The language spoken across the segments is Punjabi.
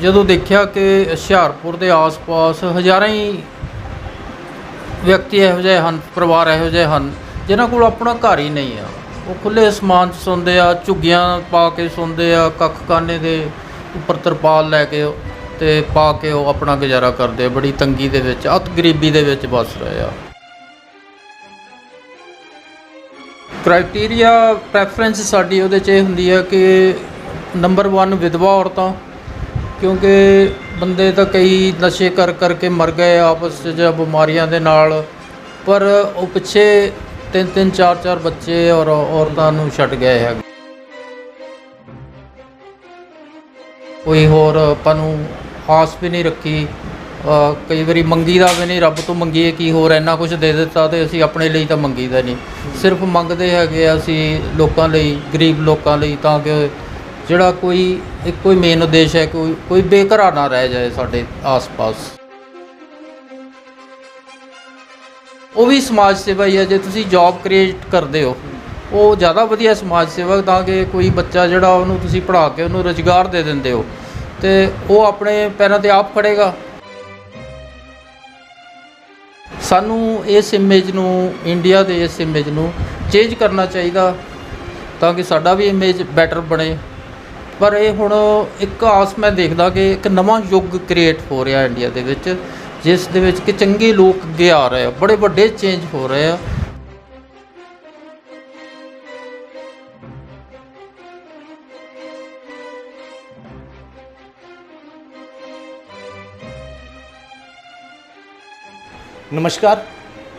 ਜਦੋਂ ਦੇਖਿਆ ਕਿ ਹੁਸ਼ਿਆਰਪੁਰ ਦੇ ਆਸ-ਪਾਸ ਹਜ਼ਾਰਾਂ ਹੀ ਵਿਅਕਤੀ ਇਹੋ ਜਿਹੇ ਹਨ, ਪਰਿਵਾਰ ਇਹੋ ਜਿਹੇ ਹਨ ਜਿਨ੍ਹਾਂ ਕੋਲ ਆਪਣਾ ਘਰ ਹੀ ਨਹੀਂ ਆ। ਉਹ ਖੁੱਲ੍ਹੇ ਅਸਮਾਨ 'ਚ ਸੌਂਦੇ ਆ, ਝੁੱਗੀਆਂ ਪਾ ਕੇ ਸੌਂਦੇ ਆ, ਕੱਖ-ਕਾਨੇ ਦੇ ਉੱਪਰ ਤਰਪਾਲ ਲੈ ਕੇ ਅਤੇ ਪਾ ਕੇ ਉਹ ਆਪਣਾ ਗੁਜ਼ਾਰਾ ਕਰਦੇ ਆ। ਬੜੀ ਤੰਗੀ ਦੇ ਵਿੱਚ, ਅਤ ਗਰੀਬੀ ਦੇ ਵਿੱਚ ਵੱਸ ਰਹੇ ਆ। ਕ੍ਰਾਈਟੀਰੀਆ ਪ੍ਰੈਫਰੈਂਸ ਸਾਡੀ ਉਹਦੇ 'ਚ ਇਹ ਹੁੰਦੀ ਹੈ ਕਿ ਨੰਬਰ 1 ਵਿਧਵਾ ਔਰਤਾਂ, ਕਿਉਂਕਿ ਬੰਦੇ ਤਾਂ ਕਈ ਨਸ਼ੇ ਕਰ ਕਰਕੇ ਮਰ ਗਏ ਆਪਸ 'ਚ ਜਾਂ ਬਿਮਾਰੀਆਂ ਦੇ ਨਾਲ, ਪਰ ਉਹ ਪਿੱਛੇ 3-3 4-4 ਬੱਚੇ ਔਰ ਔਰਤਾਂ ਨੂੰ ਛੱਡ ਗਏ ਹੈਗੇ। ਕੋਈ ਹੋਰ ਆਪਾਂ ਨੂੰ ਆਸ ਵੀ ਨਹੀਂ ਰੱਖੀ, ਕਈ ਵਾਰੀ ਮੰਗੀ ਦਾ ਵੀ ਨਹੀਂ, ਰੱਬ ਤੋਂ ਮੰਗੀਏ ਕੀ, ਹੋਰ ਇੰਨਾ ਕੁਛ ਦੇ ਦਿੱਤਾ ਅਤੇ ਅਸੀਂ ਆਪਣੇ ਲਈ ਤਾਂ ਮੰਗੀਦਾ ਨਹੀਂ, ਸਿਰਫ ਮੰਗਦੇ ਹੈਗੇ ਆ ਅਸੀਂ ਲੋਕਾਂ ਲਈ, ਗਰੀਬ ਲੋਕਾਂ ਲਈ, ਤਾਂ ਕਿ ਜਿਹੜਾ ਕੋਈ ਇੱਕੋ ਹੀ ਮੇਨ ਉਦੇਸ਼ ਹੈ ਕੋਈ ਬੇਘਰਾ ਨਾ ਰਹਿ ਜਾਏ ਸਾਡੇ ਆਸ-ਪਾਸ। ਉਹ ਵੀ ਸਮਾਜ ਸੇਵਾ ਹੀ ਹੈ। ਜੇ ਤੁਸੀਂ ਜੋਬ ਕ੍ਰੀਏਟ ਕਰਦੇ ਹੋ ਉਹ ਜ਼ਿਆਦਾ ਵਧੀਆ ਸਮਾਜ ਸੇਵਾ, ਤਾਂ ਕਿ ਕੋਈ ਬੱਚਾ ਜਿਹੜਾ ਉਹਨੂੰ ਤੁਸੀਂ ਪੜ੍ਹਾ ਕੇ ਉਹਨੂੰ ਰੁਜ਼ਗਾਰ ਦੇ ਦਿੰਦੇ ਹੋ ਅਤੇ ਉਹ ਆਪਣੇ ਪੈਰਾਂ 'ਤੇ ਆਪ ਖੜ੍ਹੇਗਾ। ਸਾਨੂੰ ਇਸ ਇਮੇਜ ਨੂੰ, ਇੰਡੀਆ ਦੇ ਇਸ ਇਮੇਜ ਨੂੰ ਚੇਂਜ ਕਰਨਾ ਚਾਹੀਦਾ ਤਾਂ ਕਿ ਸਾਡਾ ਵੀ ਇਮੇਜ ਬੈਟਰ ਬਣੇ। ਪਰ ਇਹ ਹੁਣ ਇੱਕ ਆਸ ਮੈਂ ਦੇਖਦਾ ਕਿ ਇੱਕ ਨਵਾਂ ਯੁੱਗ ਕ੍ਰੀਏਟ ਹੋ ਰਿਹਾ ਇੰਡੀਆ ਦੇ ਵਿੱਚ, ਜਿਸ ਦੇ ਵਿੱਚ ਕਿ ਚੰਗੇ ਲੋਕ ਅੱਗੇ ਆ ਰਹੇ ਆ, ਬੜੇ ਵੱਡੇ ਚੇਂਜ ਹੋ ਰਹੇ ਆ। नमस्कार,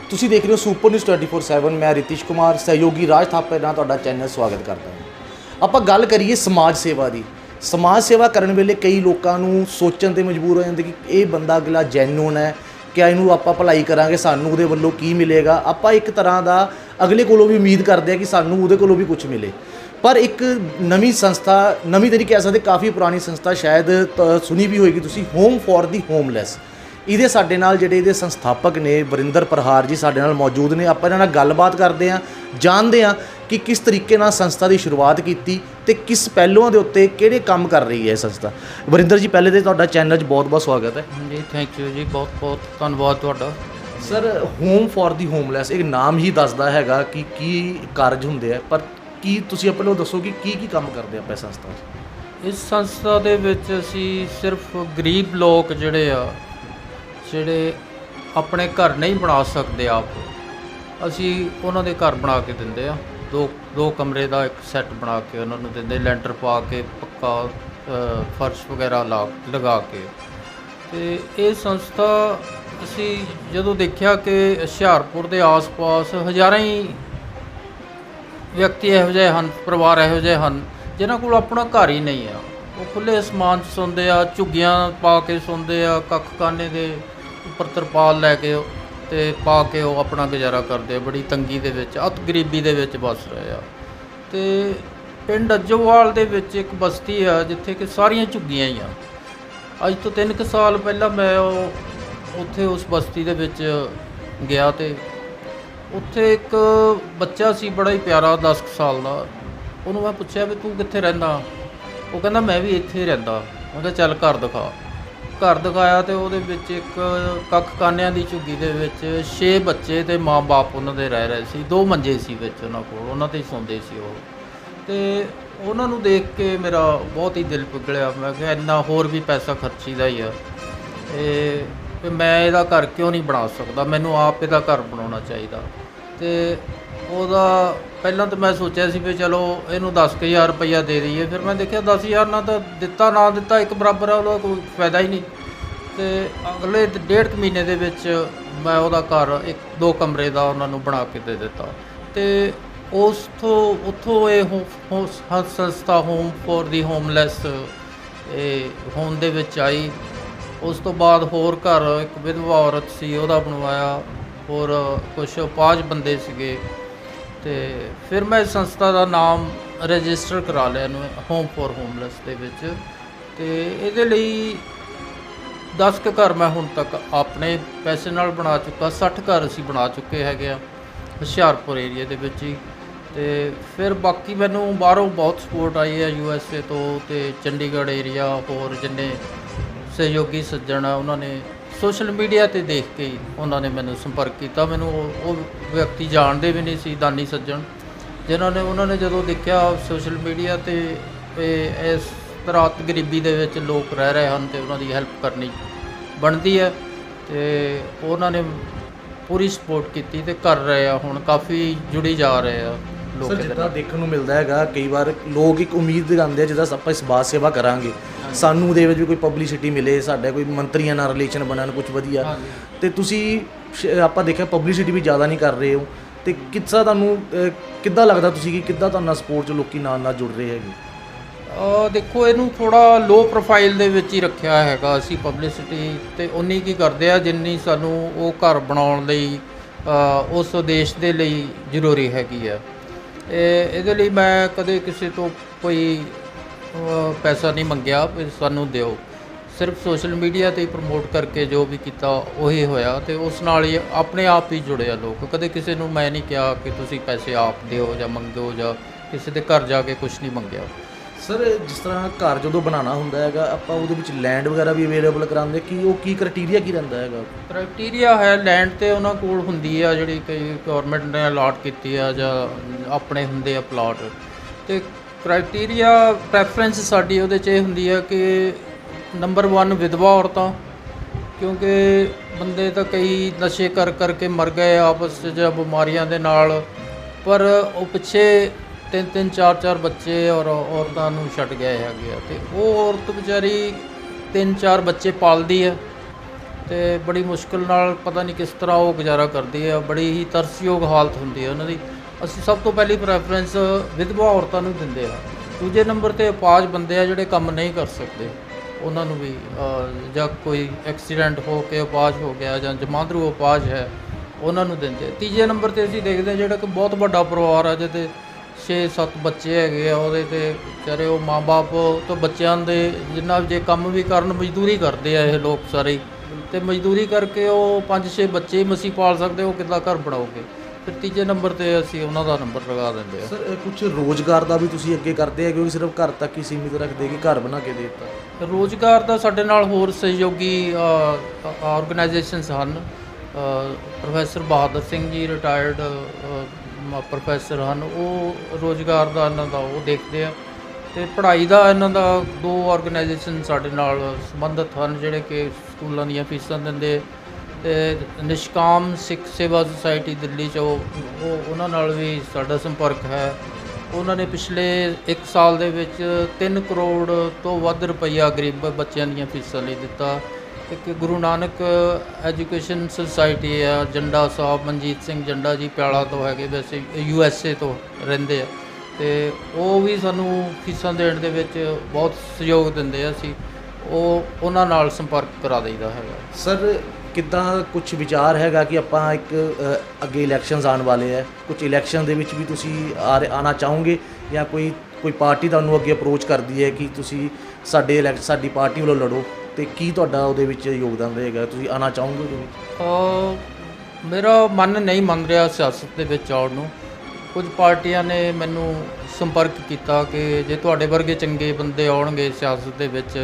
ਤੁਸੀਂ ਦੇਖ ਰਹੇ ਹੋ ਸੁਪਰ ਨਿਊਜ਼ 24/7। ਮੈਂ ਰਿਤਿਸ਼ ਕੁਮਾਰ, ਸਹਿਯੋਗੀ ਰਾਜ ਥਾਪਰ ਨਾਲ ਤੁਹਾਡਾ ਚੈਨਲ ਸਵਾਗਤ ਕਰਦਾ ਹਾਂ। ਆਪਾਂ ਗੱਲ ਕਰੀਏ ਸਮਾਜ ਸੇਵਾ ਦੀ। ਸਮਾਜ ਸੇਵਾ ਕਰਨ ਵੇਲੇ ਕਈ ਲੋਕਾਂ ਨੂੰ ਸੋਚਣ 'ਤੇ ਮਜਬੂਰ ਹੋ ਜਾਂਦੇ ਕਿ ਇਹ ਬੰਦਾ ਅਗਲਾ ਜੈਨੂਨ ਹੈ, ਕਿਆ ਇਹਨੂੰ ਆਪਾਂ ਭਲਾਈ ਕਰਾਂਗੇ, ਸਾਨੂੰ ਉਹਦੇ ਵੱਲੋਂ ਕੀ ਮਿਲੇਗਾ। ਆਪਾਂ ਇੱਕ ਤਰ੍ਹਾਂ ਦਾ ਅਗਲੇ ਕੋਲੋਂ ਵੀ ਉਮੀਦ ਕਰਦੇ ਹਾਂ ਕਿ ਸਾਨੂੰ ਉਹਦੇ ਕੋਲੋਂ ਵੀ ਕੁਝ ਮਿਲੇ। ਪਰ ਇੱਕ ਨਵੀਂ ਸੰਸਥਾ, ਨਵੀਂ ਤਾਂ ਨਹੀਂ ਕਹਿ ਸਕਦੇ, ਕਾਫੀ ਪੁਰਾਣੀ ਸੰਸਥਾ, ਸ਼ਾਇਦ ਸੁਣੀ ਵੀ ਹੋਏਗੀ ਤੁਸੀਂ, ਹੋਮ ਫॉर ਦੀ ਹੋਮਲੈਸ। ਇਹਦੇ ਸਾਡੇ ਨਾਲ ਜਿਹੜੇ ਇਹਦੇ ਸੰਸਥਾਪਕ ਨੇ ਵਰਿੰਦਰ ਪ੍ਰਹਾਰ ਜੀ ਸਾਡੇ ਨਾਲ ਮੌਜੂਦ ਨੇ। ਆਪਾਂ ਇਹਨਾਂ ਨਾਲ ਗੱਲਬਾਤ ਕਰਦੇ ਹਾਂ, ਜਾਣਦੇ ਹਾਂ ਕਿ ਕਿਸ ਤਰੀਕੇ ਨਾਲ ਸੰਸਥਾ ਦੀ ਸ਼ੁਰੂਆਤ ਕੀਤੀ ਅਤੇ ਕਿਸ ਪਹਿਲੂਆਂ ਦੇ ਉੱਤੇ ਕਿਹੜੇ ਕੰਮ ਕਰ ਰਹੀ ਹੈ ਸੰਸਥਾ। ਵਰਿੰਦਰ ਜੀ, ਪਹਿਲੇ ਤਾਂ ਤੁਹਾਡਾ ਚੈਨਲ 'ਚ ਬਹੁਤ ਬਹੁਤ ਸਵਾਗਤ ਹੈ ਜੀ। ਥੈਂਕ ਯੂ ਜੀ, ਬਹੁਤ ਬਹੁਤ ਧੰਨਵਾਦ ਤੁਹਾਡਾ। Sir, home for the homeless ਇੱਕ ਨਾਮ ਹੀ ਦੱਸਦਾ ਹੈਗਾ ਕਿ ਕੀ ਕਾਰਜ ਹੁੰਦੇ ਆ, ਪਰ ਕੀ ਤੁਸੀਂ ਆਪਣੇ ਨੂੰ ਦੱਸੋ ਕਿ ਕੀ ਕੰਮ ਕਰਦੇ ਆਪਾਂ ਇਸ ਸੰਸਥਾ 'ਚ? ਇਸ ਸੰਸਥਾ ਦੇ ਵਿੱਚ ਅਸੀਂ ਸਿਰਫ ਗਰੀਬ ਲੋਕ ਜਿਹੜੇ ਆਪਣੇ ਘਰ ਨਹੀਂ ਬਣਾ ਸਕਦੇ ਆਪ, ਅਸੀਂ ਉਹਨਾਂ ਦੇ ਘਰ ਬਣਾ ਕੇ ਦਿੰਦੇ ਆ। ਦੋ ਕਮਰੇ ਦਾ ਇੱਕ ਸੈੱਟ ਬਣਾ ਕੇ ਉਹਨਾਂ ਨੂੰ ਦਿੰਦੇ, ਲੈਂਟਰ ਪਾ ਕੇ, ਪੱਕਾ ਫਰਸ਼ ਵਗੈਰਾ ਲਗਾ ਕੇ। ਅਤੇ ਇਹ ਸੰਸਥਾ ਅਸੀਂ ਜਦੋਂ ਦੇਖਿਆ ਕਿ ਹੁਸ਼ਿਆਰਪੁਰ ਦੇ ਆਸ-ਪਾਸ ਹਜ਼ਾਰਾਂ ਹੀ ਵਿਅਕਤੀ ਇਹੋ ਜਿਹੇ ਹਨ, ਪਰਿਵਾਰ ਇਹੋ ਜਿਹੇ ਹਨ ਜਿਨ੍ਹਾਂ ਕੋਲ ਆਪਣਾ ਘਰ ਹੀ ਨਹੀਂ ਆ। ਉਹ ਖੁੱਲ੍ਹੇ ਅਸਮਾਨ 'ਚ ਸੌਂਦੇ ਆ, ਝੁੱਗੀਆਂ ਪਾ ਕੇ ਸੌਂਦੇ ਆ, ਕੱਖ-ਕਾਨੇ ਦੇ ਉੱਪਰ ਤਰਪਾਲ ਲੈ ਕੇ ਅਤੇ ਪਾ ਕੇ ਉਹ ਆਪਣਾ ਗੁਜ਼ਾਰਾ ਕਰਦੇ ਆ। ਬੜੀ ਤੰਗੀ ਦੇ ਵਿੱਚ, ਅਤ ਗਰੀਬੀ ਦੇ ਵਿੱਚ ਵੱਸ ਰਹੇ ਆ। ਅਤੇ ਪਿੰਡ ਅੱਜੋਵਾਲ ਦੇ ਵਿੱਚ ਇੱਕ ਬਸਤੀ ਆ ਜਿੱਥੇ ਕਿ ਸਾਰੀਆਂ ਝੁੱਗੀਆਂ ਹੀ ਆ। ਅੱਜ ਤੋਂ 3 ਕੁ ਸਾਲ ਪਹਿਲਾਂ ਮੈਂ ਉੱਥੇ ਉਸ ਬਸਤੀ ਦੇ ਵਿੱਚ ਗਿਆ ਅਤੇ ਉੱਥੇ ਇੱਕ ਬੱਚਾ ਸੀ ਬੜਾ ਹੀ ਪਿਆਰਾ, 10 ਕੁ ਸਾਲ ਦਾ। ਉਹਨੂੰ ਮੈਂ ਪੁੱਛਿਆ ਵੀ ਤੂੰ ਕਿੱਥੇ ਰਹਿੰਦਾ? ਉਹ ਕਹਿੰਦਾ ਮੈਂ ਵੀ ਇੱਥੇ ਹੀ ਰਹਿੰਦਾ। ਮੈਂ ਕਿਹਾ ਚੱਲ ਘਰ ਦਿਖਾ। ਘਰ ਦਿਖਾਇਆ ਅਤੇ ਉਹਦੇ ਵਿੱਚ ਇੱਕ ਕੱਖ ਕਾਨਿਆਂ ਦੀ ਝੁੱਗੀ ਦੇ ਵਿੱਚ 6 ਬੱਚੇ ਅਤੇ ਮਾਂ ਬਾਪ ਉਹਨਾਂ ਦੇ ਰਹਿ ਰਹੇ ਸੀ। 2 ਮੰਜੇ ਸੀ ਵਿੱਚ ਉਹਨਾਂ ਕੋਲ, ਉਹਨਾਂ 'ਤੇ ਹੀ ਸੌਂਦੇ ਸੀ ਉਹ। ਅਤੇ ਉਹਨਾਂ ਨੂੰ ਦੇਖ ਕੇ ਮੇਰਾ ਬਹੁਤ ਹੀ ਦਿਲ ਪਿਘਲਿਆ। ਮੈਂ ਕਿਹਾ ਇੰਨਾ ਹੋਰ ਵੀ ਪੈਸਾ ਖਰਚੀਦਾ ਹੀ ਆ, ਅਤੇ ਮੈਂ ਇਹਦਾ ਘਰ ਕਿਉਂ ਨਹੀਂ ਬਣਾ ਸਕਦਾ, ਮੈਨੂੰ ਆਪ ਇਹਦਾ ਘਰ ਬਣਾਉਣਾ ਚਾਹੀਦਾ। ਅਤੇ ਉਹਦਾ ਪਹਿਲਾਂ ਤਾਂ ਮੈਂ ਸੋਚਿਆ ਸੀ ਵੀ ਚਲੋ ਇਹਨੂੰ 10,000 ਰੁਪਈਆ ਦੇ ਦਈਏ। ਫਿਰ ਮੈਂ ਦੇਖਿਆ 10,000 ਨਾਲ ਤਾਂ ਦਿੱਤਾ ਨਾ ਦਿੱਤਾ ਇੱਕ ਬਰਾਬਰ ਆ, ਉਹਦਾ ਕੋਈ ਫਾਇਦਾ ਹੀ ਨਹੀਂ। ਅਤੇ ਅਗਲੇ 1.5 ਕੁ ਮਹੀਨੇ ਦੇ ਵਿੱਚ ਮੈਂ ਉਹਦਾ ਘਰ 2 ਕਮਰੇ ਦਾ ਉਹਨਾਂ ਨੂੰ ਬਣਾ ਕੇ ਦੇ ਦਿੱਤਾ। ਅਤੇ ਉੱਥੋਂ ਇਹ ਸੰਸਥਾ ਹੋਮ ਫॉर ਦੀ ਹੋਮਲੈਸ ਇਹ ਹੋਂਦ ਦੇ ਵਿੱਚ ਆਈ। ਉਸ ਤੋਂ ਬਾਅਦ ਹੋਰ ਘਰ ਇੱਕ ਵਿਧਵਾ ਔਰਤ ਸੀ, ਉਹਦਾ ਬਣਵਾਇਆ, ਹੋਰ ਕੁਛ ਅਪਾਹਜ ਬੰਦੇ ਸੀਗੇ। ਅਤੇ ਫਿਰ ਮੈਂ ਸੰਸਥਾ ਦਾ ਨਾਮ ਰਜਿਸਟਰ ਕਰਾ ਲਿਆ ਇਹਨੂੰ ਹੋਮ ਫॉर ਹੋਮਲੈਸ ਦੇ ਵਿੱਚ। ਅਤੇ ਇਹਦੇ ਲਈ 10 ਕੁ ਘਰ ਮੈਂ ਹੁਣ ਤੱਕ ਆਪਣੇ ਪੈਸੇ ਨਾਲ ਬਣਾ ਚੁੱਕਾ। 60 ਘਰ ਅਸੀਂ ਬਣਾ ਚੁੱਕੇ ਹੈਗੇ ਆ ਹੁਸ਼ਿਆਰਪੁਰ ਏਰੀਏ ਦੇ ਵਿੱਚ ਹੀ। ਤੇ ਫਿਰ ਬਾਕੀ ਮੈਨੂੰ ਬਾਹਰੋਂ ਬਹੁਤ ਸਪੋਰਟ ਆਈ ਹੈ USA ਤੋਂ ਤੇ ਚੰਡੀਗੜ੍ਹ ਏਰੀਆ, ਹੋਰ ਜਿੰਨੇ ਸਹਿਯੋਗੀ ਸੱਜਣ ਆ ਉਹਨਾਂ ਨੇ ਸੋਸ਼ਲ ਮੀਡੀਆ ਤੇ ਦੇਖ ਕੇ ਹੀ ਉਹਨਾਂ ਨੇ ਮੈਨੂੰ ਸੰਪਰਕ ਕੀਤਾ। ਮੈਨੂੰ ਉਹ ਵਿਅਕਤੀ ਜਾਣਦੇ ਵੀ ਨਹੀਂ ਸੀ, ਦਾਨੀ ਸੱਜਣ, ਉਹਨਾਂ ਨੇ ਜਦੋਂ ਦੇਖਿਆ ਸੋਸ਼ਲ ਮੀਡੀਆ ਤੇ ਇਸ ਤਰ੍ਹਾਂ ਗਰੀਬੀ ਦੇ ਵਿੱਚ ਲੋਕ ਰਹਿ ਰਹੇ ਹਨ ਤੇ ਉਹਨਾਂ ਦੀ ਹੈਲਪ ਕਰਨੀ ਬਣਦੀ ਹੈ, ਤੇ ਉਹਨਾਂ ਨੇ ਪੂਰੀ ਸਪੋਰਟ ਕੀਤੀ ਤੇ ਕਰ ਰਹੇ ਆ। ਹੁਣ ਕਾਫੀ ਜੁੜੀ ਜਾ ਰਹੇ ਆ ਲੋਕ ਸਰ, ਇਹਦੇ ਜਿੱਦਾਂ ਨਾਲ। ਦੇਖਣ ਨੂੰ ਮਿਲਦਾ ਹੈਗਾ ਕਈ ਵਾਰ ਲੋਕ ਇੱਕ ਉਮੀਦ ਦਿਖਾਉਂਦੇ ਆ ਜਿੱਦਾਂ ਆਪਾਂ ਇਸ ਬਾਤ ਸੇਵਾ ਕਰਾਂਗੇ, ਸਾਨੂੰ ਉਹਦੇ ਵਿੱਚ ਵੀ ਕੋਈ ਪਬਲਿਸਿਟੀ ਮਿਲੇ, ਸਾਡਾ ਕੋਈ ਮੰਤਰੀਆਂ ਨਾਲ ਰਿਲੇਸ਼ਨ ਬਣਨ ਕੁਝ ਵਧੀਆ, ਤੇ ਤੁਸੀਂ ਆਪਾਂ ਦੇਖਿਆ ਪਬਲਿਸਿਟੀ ਵੀ ਜ਼ਿਆਦਾ ਨਹੀਂ ਕਰ ਰਹੇ ਹੋ, ਤੇ ਕਿੱਦਾਂ ਤੁਹਾਨੂੰ ਕਿੱਦਾਂ ਲੱਗਦਾ ਤੁਸੀਂ ਕਿ ਕਿੱਦਾਂ ਤੁਹਾਨੂੰ ਸਪੋਰਟ 'ਚ ਲੋਕੀ ਨਾਲ ਜੁੜ ਰਹੇ ਹੈਗੇ? ਦੇਖੋ, ਇਹਨੂੰ ਥੋੜਾ ਲੋ ਪ੍ਰੋਫਾਈਲ ਦੇ ਵਿੱਚ ਹੀ ਰੱਖਿਆ ਹੈਗਾ ਅਸੀਂ। ਪਬਲਿਸਿਟੀ ਤੇ ਉਨੀ ਕੀ ਕਰਦੇ ਆ ਜਿੰਨੀ ਸਾਨੂੰ ਉਹ ਘਰ ਬਣਾਉਣ ਲਈ ਉਸ ਉਦੇਸ਼ ਦੇ ਲਈ ਜ਼ਰੂਰੀ ਹੈਗੀ ਆ। ਇਹਦੇ ਲਈ ਮੈਂ ਕਦੇ ਕਿਸੇ ਤੋਂ ਕੋਈ ਪੈਸਾ ਨਹੀਂ ਮੰਗਿਆ ਵੀ ਸਾਨੂੰ ਦਿਓ, ਸਿਰਫ ਸੋਸ਼ਲ ਮੀਡੀਆ ਤੇ ਹੀ ਪ੍ਰਮੋਟ ਕਰਕੇ ਜੋ ਵੀ ਕੀਤਾ ਉਹੀ ਹੋਇਆ, ਤੇ ਉਸ ਨਾਲ ਹੀ ਆਪਣੇ ਆਪ ਹੀ ਜੁੜੇ ਆ ਲੋਕ। ਕਦੇ ਕਿਸੇ ਨੂੰ ਮੈਂ ਨਹੀਂ ਕਿਹਾ ਕਿ ਤੁਸੀਂ ਪੈਸੇ ਆਪ ਦਿਓ ਜਾਂ ਮੰਗੋ, ਜਾਂ ਕਿਸੇ ਦੇ ਘਰ ਜਾ ਕੇ ਕੁਝ ਨਹੀਂ ਮੰਗਿਆ। ਸਰ, ਜਿਸ ਤਰ੍ਹਾਂ ਘਰ ਜਦੋਂ ਬਣਾਉਣਾ ਹੁੰਦਾ ਹੈਗਾ ਆਪਾਂ ਉਹਦੇ ਵਿੱਚ ਲੈਂਡ ਵਗੈਰਾ ਵੀ ਅਵੇਲੇਬਲ ਕਰਾਉਂਦੇ, ਕਿ ਉਹ ਕੀ ਕ੍ਰਾਈਟੇਰੀਆ ਕੀ ਰਹਿੰਦਾ ਹੈਗਾ? ਕ੍ਰਾਈਟੇਰੀਆ ਹੈ ਲੈਂਡ ਤੇ ਉਹਨਾਂ ਕੋਲ ਹੁੰਦੀ ਆ, ਜਿਹੜੀ ਕਈ ਗਵਰਨਮੈਂਟ ਨੇ ਅਲਾਟ ਕੀਤੀ ਆ ਜਾਂ ਆਪਣੇ ਹੁੰਦੇ ਆ ਪਲਾਟ, ਤੇ ਕ੍ਰਾਈਟੇਰੀਆ ਪ੍ਰੈਫਰੈਂਸ ਸਾਡੀ ਉਹਦੇ 'ਚ ਇਹ ਹੁੰਦੀ ਆ ਕਿ ਨੰਬਰ 1 ਵਿਧਵਾ ਔਰਤਾਂ, ਕਿਉਂਕਿ ਬੰਦੇ ਤਾਂ ਕਈ ਨਸ਼ੇ ਕਰਕੇ ਮਰ ਗਏ ਆਪਸ 'ਚ ਜਾਂ ਬਿਮਾਰੀਆਂ ਦੇ ਨਾਲ, ਪਰ ਉਹ ਪਿੱਛੇ 3-3 4-4 ਬੱਚੇ ਔਰ ਔਰਤਾਂ ਨੂੰ ਛੱਡ ਗਏ ਹੈਗੇ ਆ, ਤੇ ਉਹ ਔਰਤ ਵਿਚਾਰੀ 3-4 ਬੱਚੇ ਪਾਲਦੀ ਹੈ ਤੇ ਬੜੀ ਮੁਸ਼ਕਿਲ ਨਾਲ ਪਤਾ ਨਹੀਂ ਕਿਸ ਤਰ੍ਹਾਂ ਉਹ ਗੁਜ਼ਾਰਾ ਕਰਦੀ ਹੈ। ਬੜੀ ਹੀ ਤਰਸਯੋਗ ਹਾਲਤ ਹੁੰਦੀ ਹੈ ਉਹਨਾਂ ਦੀ। ਅਸੀਂ ਸਭ ਤੋਂ ਪਹਿਲੀ ਪ੍ਰੈਫਰੈਂਸ ਵਿਧਵਾ ਔਰਤਾਂ ਨੂੰ ਦਿੰਦੇ ਹਾਂ। ਦੂਜੇ ਨੰਬਰ 'ਤੇ ਅਪਾਹਜ ਬੰਦੇ ਆ ਜਿਹੜੇ ਕੰਮ ਨਹੀਂ ਕਰ ਸਕਦੇ, ਉਹਨਾਂ ਨੂੰ ਵੀ, ਜਾਂ ਕੋਈ ਐਕਸੀਡੈਂਟ ਹੋ ਕੇ ਅਪਾਹਜ ਹੋ ਗਿਆ ਜਾਂ ਜਮਾਂਦਰੂ ਅਪਾਹਜ ਹੈ, ਉਹਨਾਂ ਨੂੰ ਦਿੰਦੇ। ਤੀਜੇ ਨੰਬਰ 'ਤੇ ਅਸੀਂ ਦੇਖਦੇ ਹਾਂ ਜਿਹੜਾ ਕਿ ਬਹੁਤ ਵੱਡਾ ਪਰਿਵਾਰ ਆ, ਜਿਹਦੇ 6-7 ਬੱਚੇ ਹੈਗੇ ਆ, ਉਹਦੇ 'ਤੇ ਵਿਚਾਰੇ ਉਹ ਮਾਂ-ਬਾਪ ਤੋਂ ਬੱਚਿਆਂ ਦੇ ਜਿੰਨਾ ਜੇ ਕੰਮ ਵੀ ਕਰਨ, ਮਜ਼ਦੂਰੀ ਕਰਦੇ ਆ ਇਹ ਲੋਕ ਸਾਰੇ, ਅਤੇ ਮਜ਼ਦੂਰੀ ਕਰਕੇ ਉਹ 5-6 ਬੱਚੇ ਹੀ ਮਸੀਂ ਪਾਲ ਸਕਦੇ, ਉਹ ਕਿੱਦਾਂ ਘਰ ਬਣਾਓਗੇ? ਫਿਰ ਤੀਜੇ ਨੰਬਰ 'ਤੇ ਅਸੀਂ ਉਹਨਾਂ ਦਾ ਨੰਬਰ ਲਗਾ ਦਿੰਦੇ ਆ। ਸਰ, ਕੁਝ ਰੋਜ਼ਗਾਰ ਦਾ ਵੀ ਤੁਸੀਂ ਅੱਗੇ ਕਰਦੇ ਹੈਗੇ, ਸਿਰਫ ਘਰ ਤੱਕ ਹੀ ਸੀਮਿਤ ਰੱਖਦੇ ਕਿ ਘਰ ਬਣਾ ਕੇ ਦੇ ਦਿੱਤਾ? ਰੋਜ਼ਗਾਰ ਦਾ ਸਾਡੇ ਨਾਲ ਹੋਰ ਸਹਿਯੋਗੀ ਆਰਗੇਨਾਈਜੇਸ਼ਨਸ ਹਨ। Professor Bahadur Singh ji retired professor ਹਨ, ਉਹ ਰੋਜ਼ਗਾਰ ਦਾ ਇਹਨਾਂ ਦਾ ਉਹ ਦੇਖਦੇ ਆ, ਅਤੇ ਪੜ੍ਹਾਈ ਦਾ ਇਹਨਾਂ ਦਾ 2 ਆਰਗੇਨਾਈਜੇਸ਼ਨ ਸਾਡੇ ਨਾਲ ਸੰਬੰਧਿਤ ਹਨ ਜਿਹੜੇ ਕਿ ਸਕੂਲਾਂ ਦੀਆਂ ਫੀਸਾਂ ਦਿੰਦੇ। ਅਤੇ ਨਿਸ਼ਕਾਮ ਸਿੱਖ ਸੇਵਾ ਸੁਸਾਇਟੀ ਦਿੱਲੀ 'ਚ ਉਹਨਾਂ ਨਾਲ ਵੀ ਸਾਡਾ ਸੰਪਰਕ ਹੈ। ਉਹਨਾਂ ਨੇ ਪਿਛਲੇ 1 ਸਾਲ ਦੇ ਵਿੱਚ 3 ਕਰੋੜ ਤੋਂ ਵੱਧ ਰੁਪਈਆ ਗਰੀਬ ਬੱਚਿਆਂ ਦੀਆਂ ਫੀਸਾਂ ਲਈ ਦਿੱਤਾ। ਇੱਕ ਗੁਰੂ ਨਾਨਕ ਐਜੂਕੇਸ਼ਨ ਸੁਸਾਇਟੀ ਆ, ਜੰਡਾ ਸਾਹਿਬ ਮਨਜੀਤ ਸਿੰਘ ਜੰਡਾ ਜੀ ਪਿਆਲਾ ਤੋਂ ਹੈਗੇ, ਵੈਸੇ USA ਤੋਂ ਰਹਿੰਦੇ ਆ, ਅਤੇ ਉਹ ਵੀ ਸਾਨੂੰ ਫੀਸਾਂ ਦੇਣ ਦੇ ਵਿੱਚ ਬਹੁਤ ਸਹਿਯੋਗ ਦਿੰਦੇ ਆ। ਅਸੀਂ ਉਹਨਾਂ ਨਾਲ ਸੰਪਰਕ ਕਰਾ ਦਈਦਾ ਹੈਗਾ। ਸਰ, ਕਿੱਦਾਂ ਕੁਝ ਵਿਚਾਰ ਹੈਗਾ ਕਿ ਆਪਾਂ ਇੱਕ ਅੱਗੇ ਇਲੈਕਸ਼ਨਸ ਆਉਣ ਵਾਲੇ ਹੈ, ਕੁਝ ਇਲੈਕਸ਼ਨ ਦੇ ਵਿੱਚ ਵੀ ਤੁਸੀਂ ਆਉਣਾ ਚਾਹੋਗੇ, ਜਾਂ ਕੋਈ ਪਾਰਟੀ ਤੁਹਾਨੂੰ ਅੱਗੇ ਅਪਰੋਚ ਕਰਦੀ ਹੈ ਕਿ ਤੁਸੀਂ ਸਾਡੀ ਪਾਰਟੀ ਵੱਲੋਂ ਲੜੋ, ਅਤੇ ਕੀ ਤੁਹਾਡਾ ਉਹਦੇ ਵਿੱਚ ਯੋਗਦਾਨ ਰਹੇਗਾ? ਤੁਸੀਂ ਆਉਣਾ ਚਾਹੋਗੇ ਉਹਦੇ ਵਿੱਚ? ਮੇਰਾ ਮਨ ਨਹੀਂ ਮੰਨ ਰਿਹਾ ਸਿਆਸਤ ਦੇ ਵਿੱਚ ਆਉਣ ਨੂੰ। ਕੁਝ ਪਾਰਟੀਆਂ ਨੇ ਮੈਨੂੰ ਸੰਪਰਕ ਕੀਤਾ ਕਿ ਜੇ ਤੁਹਾਡੇ ਵਰਗੇ ਚੰਗੇ ਬੰਦੇ ਆਉਣਗੇ ਸਿਆਸਤ ਦੇ ਵਿੱਚ,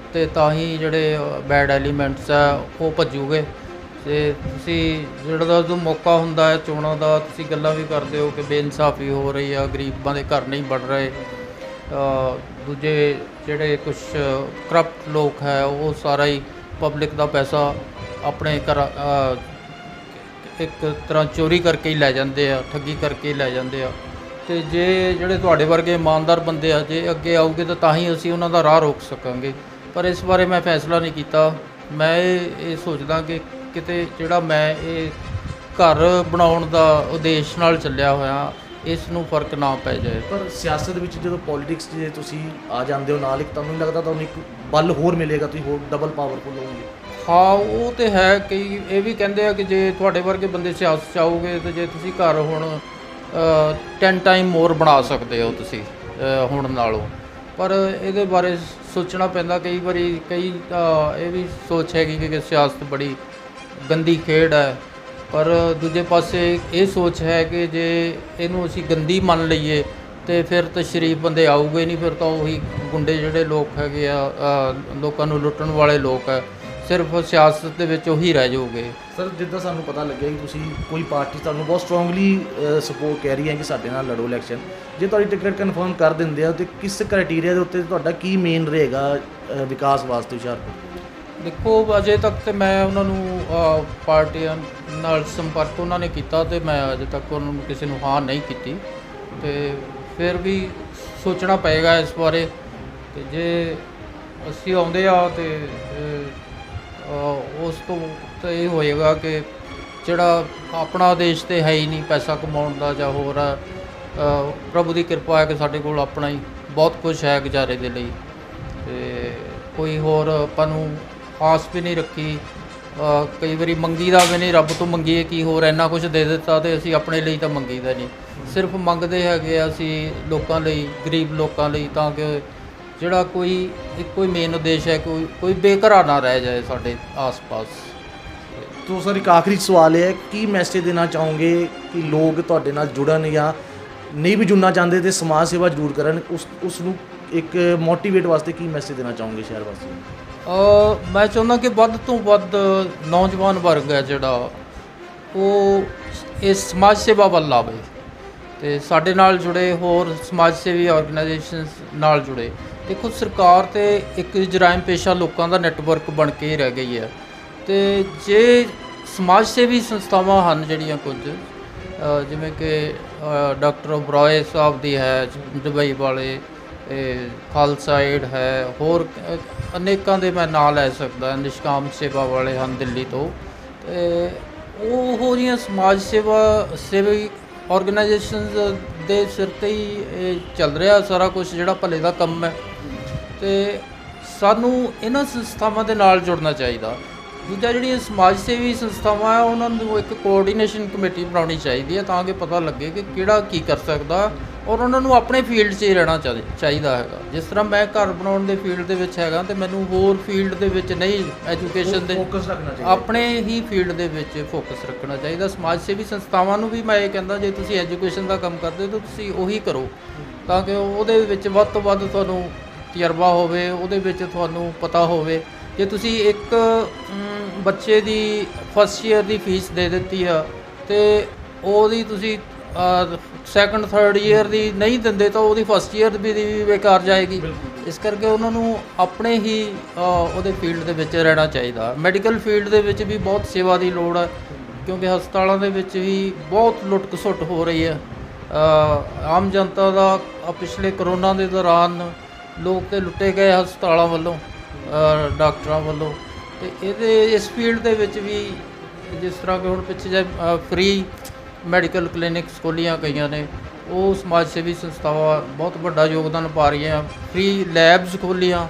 ਅਤੇ ਤਾਂ ਹੀ ਜਿਹੜੇ ਬੈਡ ਐਲੀਮੈਂਟਸ ਆ ਉਹ ਭੱਜੂਗੇ। ਅਤੇ ਤੁਸੀਂ ਜਿਹੜਾ ਉਦੋਂ ਮੌਕਾ ਹੁੰਦਾ ਹੈ ਚੋਣਾਂ ਦਾ, ਤੁਸੀਂ ਗੱਲਾਂ ਵੀ ਕਰਦੇ ਹੋ ਕਿ ਬੇਇਨਸਾਫੀ ਹੋ ਰਹੀ ਆ, ਗਰੀਬਾਂ ਦੇ ਘਰ ਨਹੀਂ ਬਣ ਰਹੇ, ਦੂਜੇ ਜਿਹੜੇ ਕੁਛ ਕਰਪਟ ਲੋਕ ਹੈ ਉਹ ਸਾਰਾ ਹੀ ਪਬਲਿਕ ਦਾ ਪੈਸਾ ਆਪਣੇ ਘਰ ਇੱਕ ਤਰ੍ਹਾਂ ਚੋਰੀ ਕਰਕੇ ਹੀ ਲੈ ਜਾਂਦੇ ਆ, ਠੱਗੀ ਕਰਕੇ ਹੀ ਲੈ ਜਾਂਦੇ ਆ। ਅਤੇ ਜੇ ਜਿਹੜੇ ਤੁਹਾਡੇ ਵਰਗੇ ਇਮਾਨਦਾਰ ਬੰਦੇ ਆ ਜੇ ਅੱਗੇ ਆਉਗੇ ਤਾਂ ਹੀ ਅਸੀਂ ਉਹਨਾਂ ਦਾ ਰਾਹ ਰੋਕ ਸਕਾਂਗੇ। ਪਰ ਇਸ ਬਾਰੇ ਮੈਂ ਫੈਸਲਾ ਨਹੀਂ ਕੀਤਾ। ਮੈਂ ਇਹ ਸੋਚਦਾ ਕਿ ਕਿਤੇ ਜਿਹੜਾ ਮੈਂ ਇਹ ਘਰ ਬਣਾਉਣ ਦਾ ਉਦੇਸ਼ ਨਾਲ ਚੱਲਿਆ ਹੋਇਆ, ਇਸ ਨੂੰ ਫਰਕ ਨਾ ਪੈ ਜਾਏ। ਪਰ ਸਿਆਸਤ ਵਿੱਚ ਜਦੋਂ ਪੋਲੀਟਿਕਸ 'ਚ ਜੇ ਤੁਸੀਂ ਆ ਜਾਂਦੇ ਹੋ ਨਾਲ, ਇੱਕ ਤੁਹਾਨੂੰ ਨਹੀਂ ਲੱਗਦਾ ਤੁਹਾਨੂੰ ਇੱਕ ਬਲ ਹੋਰ ਮਿਲੇਗਾ, ਤੁਸੀਂ ਹੋਰ ਡਬਲ ਪਾਵਰਫੁਲ ਹੋਵੋਗੇ? ਹਾਂ, ਉਹ ਤਾਂ ਹੈ। ਕਈ ਇਹ ਵੀ ਕਹਿੰਦੇ ਆ ਕਿ ਜੇ ਤੁਹਾਡੇ ਵਰਗੇ ਬੰਦੇ ਸਿਆਸਤ 'ਚ ਆਓਗੇ ਤਾਂ ਜੇ ਤੁਸੀਂ ਘਰ ਹੁਣ 10 ਟਾਈਮ ਮੋਰ ਬਣਾ ਸਕਦੇ ਹੋ ਤੁਸੀਂ ਹੁਣ ਨਾਲੋਂ। ਪਰ ਇਹਦੇ ਬਾਰੇ ਸੋਚਣਾ ਪੈਂਦਾ ਕਈ ਵਾਰੀ। ਇਹ ਵੀ ਸੋਚ ਹੈਗੀ ਕਿ ਸਿਆਸਤ ਬੜੀ ਗੰਦੀ ਖੇਡ ਹੈ, ਪਰ ਦੂਜੇ ਪਾਸੇ ਇਹ ਸੋਚ ਹੈ ਕਿ ਜੇ ਇਹਨੂੰ ਅਸੀਂ ਗੰਦੀ ਮੰਨ ਲਈਏ ਤੇ ਫਿਰ ਤਾਂ ਸ਼ਰੀਫ ਬੰਦੇ ਆਊਗੇ ਨਹੀਂ, ਫਿਰ ਤਾਂ ਉਹੀ ਗੁੰਡੇ ਜਿਹੜੇ ਲੋਕ ਹੈਗੇ ਆ, ਲੋਕਾਂ ਨੂੰ ਲੁੱਟਣ ਵਾਲੇ ਲੋਕ ਹੈ, ਸਿਰਫ ਸਿਆਸਤ ਦੇ ਵਿੱਚ ਉਹੀ ਰਹਿ ਜਾਊਗੇ। ਸਰ ਜਿੱਦਾਂ ਸਾਨੂੰ ਪਤਾ ਲੱਗਿਆ ਕਿ ਤੁਸੀਂ ਕੋਈ ਪਾਰਟੀ ਤੁਹਾਨੂੰ ਬਹੁਤ ਸਟਰੋਂਗਲੀ ਸਪੋਰਟ ਕਹਿ ਰਹੀ ਹੈ ਕਿ ਸਾਡੇ ਨਾਲ ਲੜੋ ਇਲੈਕਸ਼ਨ, ਜੇ ਤੁਹਾਡੀ ਟਿਕਟ ਕਨਫਰਮ ਕਰ ਦਿੰਦੇ ਆ ਤਾਂ ਕਿਸ ਕ੍ਰਾਈਟੇਰੀਆ ਦੇ ਉੱਤੇ ਤੁਹਾਡਾ ਕੀ ਮੇਨ ਰਹੇਗਾ ਵਿਕਾਸ ਵਾਸਤੇ ਹੁਸ਼ਿਆਰਪੁਰ? ਦੇਖੋ ਅਜੇ ਤੱਕ ਤੇ ਮੈਂ ਉਹਨਾਂ ਨੂੰ ਪਾਰਟੀਆਂ ਨਾਲ ਸੰਪਰਕ ਉਹਨਾਂ ਨੇ ਕੀਤਾ ਤੇ ਮੈਂ ਅਜੇ ਤੱਕ ਉਹਨਾਂ ਨੂੰ ਕਿਸੇ ਨੂੰ ਹਾਂ ਨਹੀਂ ਕੀਤੀ, ਤੇ ਫਿਰ ਵੀ ਸੋਚਣਾ ਪਏਗਾ ਇਸ ਬਾਰੇ। ਤੇ ਜੇ ਅਸੀਂ ਆਉਂਦੇ ਆ ਤੇ ਉਸ ਤੋਂ ਤਾਂ ਇਹ ਹੋਏਗਾ ਕਿ ਜਿਹੜਾ ਆਪਣਾ ਦੇਸ਼ ਤੇ ਹੈ ਹੀ ਨਹੀਂ ਪੈਸਾ ਕਮਾਉਣ ਦਾ ਜਾਂ ਹੋਰ ਆ, ਪ੍ਰਭੂ ਦੀ ਕਿਰਪਾ ਹੈ ਕਿ ਸਾਡੇ ਕੋਲ ਆਪਣਾ ਹੀ ਬਹੁਤ ਕੁਝ ਹੈ ਗੁਜ਼ਾਰੇ ਦੇ ਲਈ, ਤੇ ਕੋਈ ਹੋਰ ਆਪਾਂ ਨੂੰ ਆਸ ਵੀ ਨਹੀਂ ਰੱਖੀ। ਕਈ ਵਾਰੀ ਮੰਗੀ ਦਾ ਵੀ ਨਹੀਂ, ਰੱਬ ਤੋਂ ਮੰਗੀਏ ਕੀ, ਹੋਰ ਇੰਨਾ ਕੁਝ ਦੇ ਦਿੱਤਾ ਤੇ ਅਸੀਂ ਆਪਣੇ ਲਈ ਤਾਂ ਮੰਗੀਦਾ ਨਹੀਂ, ਸਿਰਫ ਮੰਗਦੇ ਹੈਗੇ ਅਸੀਂ ਲੋਕਾਂ ਲਈ, ਗਰੀਬ ਲੋਕਾਂ ਲਈ, ਤਾਂ ਕਿ ਜਿਹੜਾ ਕੋਈ ਇੱਕੋ ਹੀ ਮੇਨ ਉਦੇਸ਼ ਹੈ ਕੋਈ ਬੇਘਰਾ ਨਾ ਰਹਿ ਜਾਏ ਸਾਡੇ ਆਸ-ਪਾਸ। ਤੋ ਸਰ ਇੱਕ ਆਖਰੀ ਸਵਾਲ ਹੈ, ਕੀ ਮੈਸੇਜ ਦੇਣਾ ਚਾਹੋਗੇ ਕਿ ਲੋਕ ਤੁਹਾਡੇ ਨਾਲ ਜੁੜਨ ਜਾਂ ਨਹੀਂ ਵੀ ਜੁੜਨਾ ਚਾਹੁੰਦੇ ਤੇ ਸਮਾਜ ਸੇਵਾ ਜ਼ਰੂਰ ਕਰਨ, ਉਸ ਨੂੰ ਇੱਕ ਮੋਟੀਵੇਟ ਵਾਸਤੇ ਕੀ ਮੈਸੇਜ ਦੇਣਾ ਚਾਹੋਗੇ ਸ਼ਹਿਰ ਵਾਸੀਆਂ ਨੂੰ? ਮੈਂ ਚਾਹੁੰਦਾ ਕਿ ਵੱਧ ਤੋਂ ਵੱਧ ਨੌਜਵਾਨ ਵਰਗ ਹੈ ਜਿਹੜਾ ਉਹ ਇਸ ਸਮਾਜ ਸੇਵਾ ਵੱਲ ਆਵੇ ਅਤੇ ਸਾਡੇ ਨਾਲ ਜੁੜੇ, ਹੋਰ ਸਮਾਜ ਸੇਵੀ ਆਰਗੇਨਾਈਜੇਸ਼ਨਸ ਨਾਲ ਜੁੜੇ। ਦੇਖੋ ਸਰਕਾਰ ਤੇ ਇੱਕ ਜਰਾਇਮ ਪੇਸ਼ਾ ਲੋਕਾਂ ਦਾ ਨੈਟਵਰਕ ਬਣ ਕੇ ਹੀ ਰਹਿ ਗਈ ਹੈ, ਅਤੇ ਜੇ ਸਮਾਜ ਸੇਵੀ ਸੰਸਥਾਵਾਂ ਹਨ ਜਿਹੜੀਆਂ ਕੁਝ ਜਿਵੇਂ ਕਿ ਡਾਕਟਰ ਓਬਰਾਏ ਸਾਹਿਬ ਦੀ ਹੈ ਦੁਬਈ ਵਾਲੇ, ਖਾਲਸਾ ਏਡ ਹੈ, ਹੋਰ ਅਨੇਕਾਂ ਦੇ ਮੈਂ ਨਾਂ ਲੈ ਸਕਦਾ, ਨਿਸ਼ਕਾਮ ਸੇਵਾ ਵਾਲੇ ਹਨ ਦਿੱਲੀ ਤੋਂ, ਅਤੇ ਉਹੋ ਜਿਹੀਆਂ ਸਮਾਜ ਸੇਵੀ ਆਰਗੇਨਾਈਜੇਸ਼ਨਸ ਦੇ ਸਿਰ 'ਤੇ ਹੀ ਇਹ ਚੱਲ ਰਿਹਾ ਸਾਰਾ ਕੁਛ ਜਿਹੜਾ ਭਲੇ ਦਾ ਕੰਮ ਹੈ, ਅਤੇ ਸਾਨੂੰ ਇਹਨਾਂ ਸੰਸਥਾਵਾਂ ਦੇ ਨਾਲ ਜੁੜਨਾ ਚਾਹੀਦਾ। ਦੂਜਾ ਜਿਹੜੀਆਂ ਸਮਾਜ ਸੇਵੀ ਸੰਸਥਾਵਾਂ ਆ ਉਹਨਾਂ ਨੂੰ ਇੱਕ ਕੋਆਰਡੀਨੇਸ਼ਨ ਕਮੇਟੀ ਬਣਾਉਣੀ ਚਾਹੀਦੀ ਹੈ ਤਾਂ ਕਿ ਪਤਾ ਲੱਗੇ ਕਿ ਕਿਹੜਾ ਕੀ ਕਰ ਸਕਦਾ, ਔਰ ਉਹਨਾਂ ਨੂੰ ਆਪਣੇ ਫੀਲਡ 'ਚ ਹੀ ਰਹਿਣਾ ਚਾਹੀਦਾ ਹੈਗਾ। ਜਿਸ ਤਰ੍ਹਾਂ ਮੈਂ ਘਰ ਬਣਾਉਣ ਦੇ ਫੀਲਡ ਦੇ ਵਿੱਚ ਹੈਗਾ ਅਤੇ ਮੈਨੂੰ ਹੋਰ ਫੀਲਡ ਦੇ ਵਿੱਚ ਨਹੀਂ, ਐਜੂਕੇਸ਼ਨ ਦੇ ਫੋਕਸ ਰੱਖਣਾ ਚਾਹੀਦਾ, ਆਪਣੇ ਹੀ ਫੀਲਡ ਦੇ ਵਿੱਚ ਫੋਕਸ ਰੱਖਣਾ ਚਾਹੀਦਾ। ਸਮਾਜ ਸੇਵੀ ਸੰਸਥਾਵਾਂ ਨੂੰ ਵੀ ਮੈਂ ਇਹ ਕਹਿੰਦਾ, ਜੇ ਤੁਸੀਂ ਐਜੂਕੇਸ਼ਨ ਦਾ ਕੰਮ ਕਰਦੇ ਤਾਂ ਤੁਸੀਂ ਉਹੀ ਕਰੋ ਤਾਂ ਕਿ ਉਹਦੇ ਵਿੱਚ ਵੱਧ ਤੋਂ ਵੱਧ ਤੁਹਾਨੂੰ ਤਜਰਬਾ ਹੋਵੇ, ਉਹਦੇ ਵਿੱਚ ਤੁਹਾਨੂੰ ਪਤਾ ਹੋਵੇ। ਜੇ ਤੁਸੀਂ ਇੱਕ ਬੱਚੇ ਦੀ ਫਸਟ ਈਅਰ ਦੀ ਫੀਸ ਦੇ ਦਿੱਤੀ ਆ ਅਤੇ ਉਹਦੀ ਤੁਸੀਂ ਸੈਕੰਡ ਥਰਡ ਈਅਰ ਦੀ ਨਹੀਂ ਦਿੰਦੇ ਤਾਂ ਉਹਦੀ ਫਸਟ ਈਅਰ ਦੀ ਵੀ ਬੇਕਾਰ ਜਾਏਗੀ। ਇਸ ਕਰਕੇ ਉਹਨਾਂ ਨੂੰ ਆਪਣੇ ਹੀ ਉਹਦੇ ਫੀਲਡ ਦੇ ਵਿੱਚ ਰਹਿਣਾ ਚਾਹੀਦਾ। ਮੈਡੀਕਲ ਫੀਲਡ ਦੇ ਵਿੱਚ ਵੀ ਬਹੁਤ ਸੇਵਾ ਦੀ ਲੋੜ ਹੈ, ਕਿਉਂਕਿ ਹਸਪਤਾਲਾਂ ਦੇ ਵਿੱਚ ਵੀ ਬਹੁਤ ਲੁੱਟ ਖਸੁੱਟ ਹੋ ਰਹੀ ਹੈ। ਆਮ ਜਨਤਾ ਦਾ ਪਿਛਲੇ ਕਰੋਨਾ ਦੇ ਦੌਰਾਨ ਲੋਕ ਤੇ ਲੁੱਟੇ ਗਏ ਹਸਪਤਾਲਾਂ ਵੱਲੋਂ, ਡਾਕਟਰਾਂ ਵੱਲੋਂ, ਅਤੇ ਇਸ ਫੀਲਡ ਦੇ ਵਿੱਚ ਵੀ ਜਿਸ ਤਰ੍ਹਾਂ ਕਿ ਹੁਣ ਪਿੱਛੇ ਜੇ ਫ੍ਰੀ ਮੈਡੀਕਲ ਕਲੀਨਿਕਸ ਖੋਲ੍ਹੀਆਂ ਗਈਆਂ ਨੇ, ਉਹ ਸਮਾਜ ਸੇਵੀ ਸੰਸਥਾਵਾਂ ਬਹੁਤ ਵੱਡਾ ਯੋਗਦਾਨ ਪਾ ਰਹੀਆਂ। ਫ੍ਰੀ ਲੈਬਸ ਖੋਲ੍ਹੀਆਂ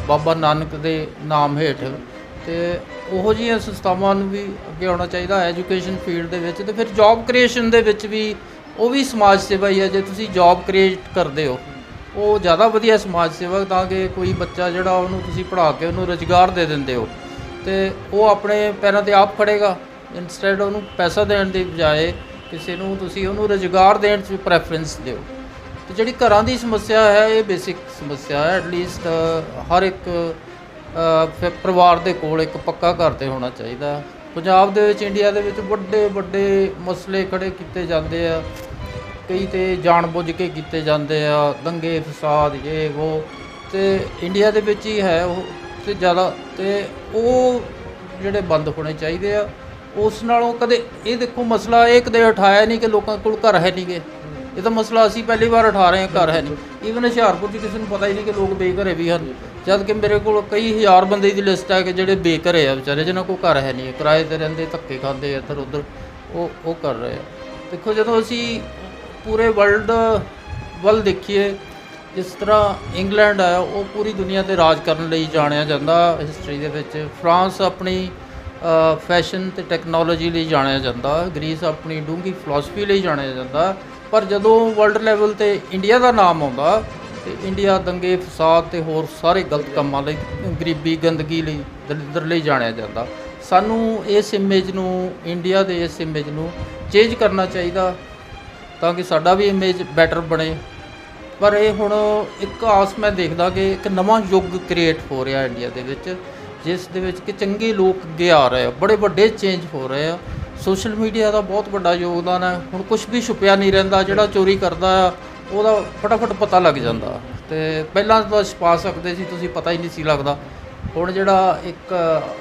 ਬਾਬਾ ਨਾਨਕ ਦੇ ਨਾਮ ਹੇਠ, ਅਤੇ ਉਹੋ ਜਿਹੀਆਂ ਸੰਸਥਾਵਾਂ ਨੂੰ ਵੀ ਅੱਗੇ ਆਉਣਾ ਚਾਹੀਦਾ ਐਜੂਕੇਸ਼ਨ ਫੀਲਡ ਦੇ ਵਿੱਚ। ਅਤੇ ਫਿਰ ਜੋਬ ਕ੍ਰੀਏਸ਼ਨ ਦੇ ਵਿੱਚ ਵੀ ਉਹ ਵੀ ਸਮਾਜ ਸੇਵਾ ਹੀ ਹੈ। ਜੇ ਤੁਸੀਂ ਜੋਬ ਕ੍ਰੀਏਟ ਕਰਦੇ ਹੋ ਉਹ ਜ਼ਿਆਦਾ ਵਧੀਆ ਸਮਾਜ ਸੇਵਾ, ਤਾਂ ਕਿ ਕੋਈ ਬੱਚਾ ਜਿਹੜਾ ਉਹਨੂੰ ਤੁਸੀਂ ਪੜ੍ਹਾ ਕੇ ਉਹਨੂੰ ਰੁਜ਼ਗਾਰ ਦੇ ਦਿੰਦੇ ਹੋ ਅਤੇ ਉਹ ਆਪਣੇ ਪੈਰਾਂ 'ਤੇ ਆਪ ਖੜ੍ਹੇਗਾ। ਇੰਸਟੈਡ ਉਹਨੂੰ ਪੈਸਾ ਦੇਣ ਦੀ ਬਜਾਏ ਕਿਸੇ ਨੂੰ ਤੁਸੀਂ ਉਹਨੂੰ ਰੁਜ਼ਗਾਰ ਦੇਣ 'ਚ ਪ੍ਰੈਫਰੈਂਸ ਦਿਓ। ਅਤੇ ਜਿਹੜੀ ਘਰਾਂ ਦੀ ਸਮੱਸਿਆ ਹੈ ਇਹ ਬੇਸਿਕ ਸਮੱਸਿਆ ਹੈ। ਐਟਲੀਸਟ ਹਰ ਇੱਕ ਪਰਿਵਾਰ ਦੇ ਕੋਲ ਇੱਕ ਪੱਕਾ ਘਰ ਤੇ ਹੋਣਾ ਚਾਹੀਦਾ। ਪੰਜਾਬ ਦੇ ਵਿੱਚ, ਇੰਡੀਆ ਦੇ ਵਿੱਚ ਵੱਡੇ ਵੱਡੇ ਮਸਲੇ ਖੜ੍ਹੇ ਕੀਤੇ ਜਾਂਦੇ ਆ, ਕਈ ਤੇ ਜਾਣ-ਬੁੱਝ ਕੇ ਕੀਤੇ ਜਾਂਦੇ ਆ, ਦੰਗੇ ਫਸਾਦ ਇਹ ਉਹ, ਅਤੇ ਇੰਡੀਆ ਦੇ ਵਿੱਚ ਹੀ ਹੈ ਉਹ ਅਤੇ ਜ਼ਿਆਦਾ, ਅਤੇ ਉਹ ਜਿਹੜੇ ਬੰਦ ਹੋਣੇ ਚਾਹੀਦੇ ਆ। ਉਸ ਨਾਲੋਂ ਕਦੇ ਇਹ ਦੇਖੋ ਮਸਲਾ ਇਹ ਕਦੇ ਉਠਾਇਆ ਨਹੀਂ ਕਿ ਲੋਕਾਂ ਕੋਲ ਘਰ ਹੈ ਨਹੀਂ ਗੇ, ਇਹ ਤਾਂ ਮਸਲਾ ਅਸੀਂ ਪਹਿਲੀ ਵਾਰ ਉਠਾ ਰਹੇ ਹਾਂ, ਘਰ ਹੈ ਨਹੀਂ। ਈਵਨ ਹੁਸ਼ਿਆਰਪੁਰ 'ਚ ਕਿਸੇ ਨੂੰ ਪਤਾ ਹੀ ਨਹੀਂ ਕਿ ਲੋਕ ਬੇਘਰੇ ਵੀ ਹਨ, ਜਦ ਕਿ ਮੇਰੇ ਕੋਲ ਕਈ ਹਜ਼ਾਰ ਬੰਦੇ ਦੀ ਲਿਸਟ ਹੈ ਕਿ ਜਿਹੜੇ ਬੇਘਰੇ ਆ ਵਿਚਾਰੇ, ਜਿਹਨਾਂ ਕੋਲ ਘਰ ਹੈ ਨਹੀਂ, ਕਿਰਾਏ 'ਤੇ ਰਹਿੰਦੇ, ਧੱਕੇ ਖਾਂਦੇ ਇੱਧਰ ਉੱਧਰ, ਉਹ ਕਰ ਰਹੇ ਆ। ਦੇਖੋ ਜਦੋਂ ਅਸੀਂ ਪੂਰੇ ਵਰਲਡ ਵੱਲ ਦੇਖੀਏ, ਜਿਸ ਤਰ੍ਹਾਂ ਇੰਗਲੈਂਡ ਹੈ ਉਹ ਪੂਰੀ ਦੁਨੀਆ 'ਤੇ ਰਾਜ ਕਰਨ ਲਈ ਜਾਣਿਆ ਜਾਂਦਾ ਹਿਸਟਰੀ ਦੇ ਵਿੱਚ, ਫਰਾਂਸ ਆਪਣੀ ਫੈਸ਼ਨ ਅਤੇ ਟੈਕਨੋਲੋਜੀ ਲਈ ਜਾਣਿਆ ਜਾਂਦਾ, ਗਰੀਸ ਆਪਣੀ ਡੂੰਘੀ ਫਿਲਾਸਫੀ ਲਈ ਜਾਣਿਆ ਜਾਂਦਾ। ਪਰ ਜਦੋਂ ਵਰਲਡ ਲੈਵਲ 'ਤੇ ਇੰਡੀਆ ਦਾ ਨਾਮ ਆਉਂਦਾ ਅਤੇ ਇੰਡੀਆ ਦੰਗੇ ਫਸਾਦ ਅਤੇ ਹੋਰ ਸਾਰੇ ਗਲਤ ਕੰਮਾਂ ਲਈ, ਗਰੀਬੀ, ਗੰਦਗੀ ਲਈ, ਦਲਿੱਦਰ ਲਈ ਜਾਣਿਆ ਜਾਂਦਾ। ਸਾਨੂੰ ਇਸ ਇਮੇਜ ਨੂੰ, ਇੰਡੀਆ ਦੇ ਇਸ ਇਮੇਜ ਨੂੰ ਚੇਂਜ ਕਰਨਾ ਚਾਹੀਦਾ ਤਾਂ ਕਿ ਸਾਡਾ ਵੀ ਇਮੇਜ ਬੈਟਰ ਬਣੇ। ਪਰ ਇਹ ਹੁਣ ਇੱਕ ਆਸ ਮੈਂ ਦੇਖਦਾ ਕਿ ਇੱਕ ਨਵਾਂ ਯੁੱਗ ਕ੍ਰੀਏਟ ਹੋ ਰਿਹਾ ਇੰਡੀਆ ਦੇ ਵਿੱਚ, ਜਿਸ ਦੇ ਵਿੱਚ ਕਿ ਚੰਗੇ ਲੋਕ ਅੱਗੇ ਆ ਰਹੇ ਆ, ਬੜੇ ਵੱਡੇ ਚੇਂਜ ਹੋ ਰਹੇ ਆ। ਸੋਸ਼ਲ ਮੀਡੀਆ ਦਾ ਬਹੁਤ ਵੱਡਾ ਯੋਗਦਾਨ ਹੈ। ਹੁਣ ਕੁਝ ਵੀ ਛੁਪਿਆ ਨਹੀਂ ਰਹਿੰਦਾ, ਜਿਹੜਾ ਚੋਰੀ ਕਰਦਾ ਆ ਉਹਦਾ ਫਟਾਫਟ ਪਤਾ ਲੱਗ ਜਾਂਦਾ। ਅਤੇ ਪਹਿਲਾਂ ਤਾਂ ਛੁਪਾ ਸਕਦੇ ਸੀ, ਤੁਸੀਂ ਪਤਾ ਹੀ ਨਹੀਂ ਸੀ ਲੱਗਦਾ। ਹੁਣ ਜਿਹੜਾ ਇੱਕ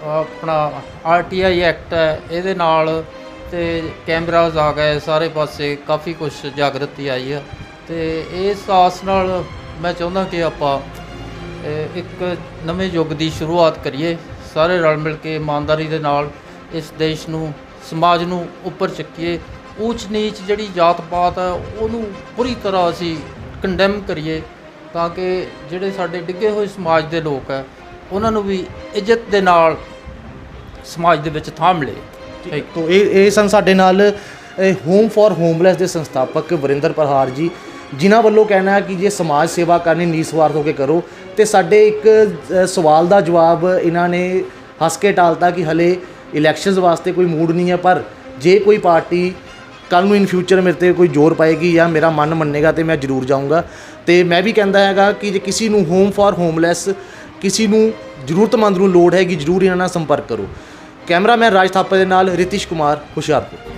ਆਪਣਾ RTI ਐਕਟ ਹੈ, ਇਹਦੇ ਨਾਲ ਅਤੇ ਕੈਮਰਾਜ਼ ਆ ਗਏ ਸਾਰੇ ਪਾਸੇ, ਕਾਫੀ ਕੁਛ ਜਾਗਰਤੀ ਆਈ ਆ। ਅਤੇ ਇਸ ਆਸ ਨਾਲ ਮੈਂ ਚਾਹੁੰਦਾ ਕਿ ਆਪਾਂ ਇੱਕ ਨਵੇਂ ਯੁੱਗ ਦੀ ਸ਼ੁਰੂਆਤ ਕਰੀਏ, ਸਾਰੇ ਰਲ ਮਿਲ ਕੇ ਇਮਾਨਦਾਰੀ ਦੇ ਨਾਲ ਇਸ ਦੇਸ਼ ਨੂੰ, ਸਮਾਜ ਨੂੰ ਉੱਪਰ ਚੱਕੀਏ। ਊਚ ਨੀਚ ਜਿਹੜੀ ਜਾਤ ਪਾਤ ਹੈ ਉਹਨੂੰ ਪੂਰੀ ਤਰ੍ਹਾਂ ਅਸੀਂ ਕੰਡੈਮ ਕਰੀਏ ਤਾਂ ਕਿ ਜਿਹੜੇ ਸਾਡੇ ਡਿੱਗੇ ਹੋਏ ਸਮਾਜ ਦੇ ਲੋਕ ਹੈ ਉਹਨਾਂ ਨੂੰ ਵੀ ਇੱਜ਼ਤ ਦੇ ਨਾਲ ਸਮਾਜ ਦੇ ਵਿੱਚ ਥਾਂ ਮਿਲੇ। ਤੋ ਇਹ ਸਨ ਸਾਡੇ ਨਾਲ ਹੋਮ ਫॉर ਹੋਮਲੈਸ ਦੇ ਸੰਸਥਾਪਕ ਵਰਿੰਦਰ ਪ੍ਰਹਾਰ ਜੀ, ਜਿਨ੍ਹਾਂ ਵੱਲੋਂ ਕਹਿਣਾ ਹੈ ਕਿ ਜੇ ਸਮਾਜ ਸੇਵਾ ਕਰਨੀ ਨਿਸਵਾਰਥ ਹੋ ਕੇ ਕਰੋ। ਤੇ ਸਾਡੇ ਇੱਕ ਸਵਾਲ ਦਾ ਜਵਾਬ ਇਹਨਾਂ ਨੇ ਹੱਸ ਕੇ ਟਾਲਤਾ ਕਿ ਹਲੇ ਇਲੈਕਸ਼ਨਸ ਵਾਸਤੇ ਕੋਈ ਮੂਡ ਨਹੀਂ ਹੈ, ਪਰ ਜੇ ਕੋਈ ਪਾਰਟੀ ਕੱਲ੍ਹ ਨੂੰ ਇਨ ਫਿਊਚਰ ਮੇਰੇ 'ਤੇ ਕੋਈ ਜ਼ੋਰ ਪਾਏਗੀ ਜਾਂ ਮੇਰਾ ਮਨ ਮੰਨੇਗਾ ਤੇ ਮੈਂ ਜ਼ਰੂਰ ਜਾਊਂਗਾ। ਤੇ ਮੈਂ ਵੀ ਕਹਿੰਦਾ ਹੈਗਾ ਕਿ ਜੇ ਕਿਸੇ ਨੂੰ ਹੋਮ ਫॉर ਹੋਮਲੈਸ, ਕਿਸੇ ਨੂੰ ਜ਼ਰੂਰਤਮੰਦ ਨੂੰ ਲੋੜ ਹੈਗੀ, ਜ਼ਰੂਰ ਇਹਨਾਂ ਨਾਲ ਸੰਪਰਕ ਕਰੋ। ਕੈਮਰਾਮੈਨ ਰਾਜ ਥਾਪਰ ਦੇ ਨਾਲ ਰਿਤਿਸ਼ ਕੁਮਾਰ, ਹੁਸ਼ਿਆਰਪੁਰ।